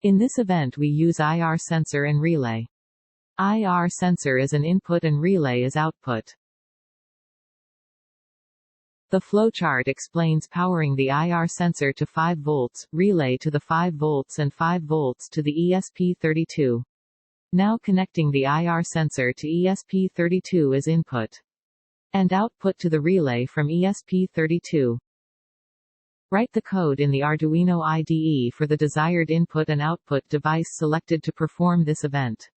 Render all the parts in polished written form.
In this event we use IR sensor and relay. IR sensor is an input and relay is output. The flowchart explains powering the IR sensor to 5 volts, relay to the 5 volts and 5 volts to the ESP32. Now connecting the IR sensor to ESP32 as input. And output to the relay from ESP32. Write the code in the Arduino IDE for the desired input and output device selected to perform this event.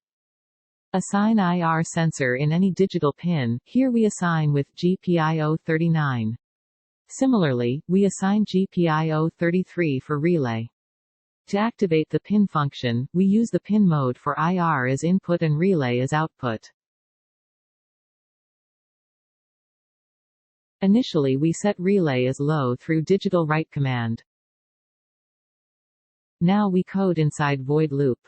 Assign IR sensor in any digital pin, here we assign with GPIO39. Similarly, we assign GPIO33 for relay. To activate the pin function, we use the pin mode for IR as input and relay as output. Initially we set relay as low through digital write command. Now we code inside void loop.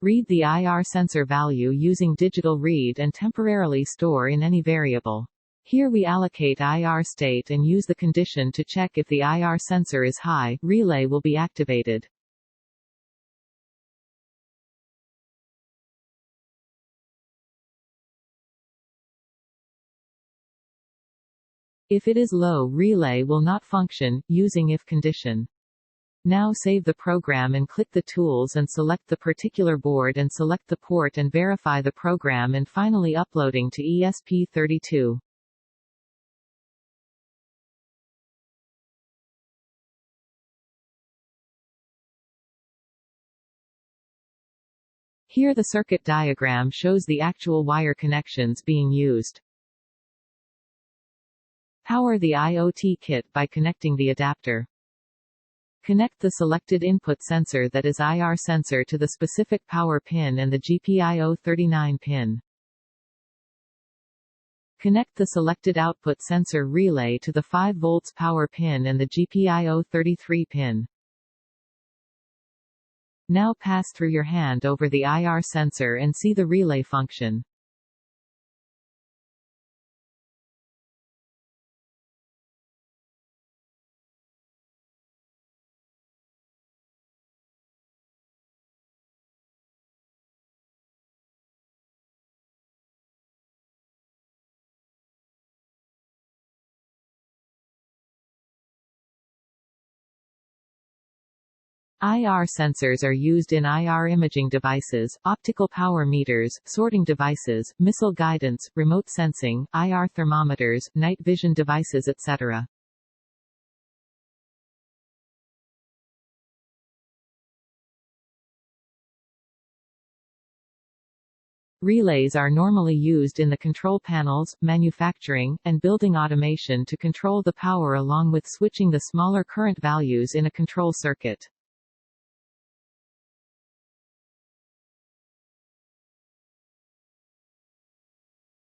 Read the IR sensor value using digital read and temporarily store in any variable. Here we allocate IR state and use the condition to check if the IR sensor is high, relay will be activated. If it is low, relay will not function, using if condition. Now save the program and click the tools and select the particular board and select the port and verify the program and finally uploading to ESP32. Here the circuit diagram shows the actual wire connections being used. Power the IoT kit by connecting the adapter. Connect the selected input sensor, that is IR sensor, to the specific power pin and the GPIO39 pin. Connect the selected output sensor relay to the 5 volts power pin and the GPIO33 pin. Now pass through your hand over the IR sensor and see the relay function. IR sensors are used in IR imaging devices, optical power meters, sorting devices, missile guidance, remote sensing, IR thermometers, night vision devices, etc. Relays are normally used in the control panels, manufacturing, and building automation to control the power along with switching the smaller current values in a control circuit.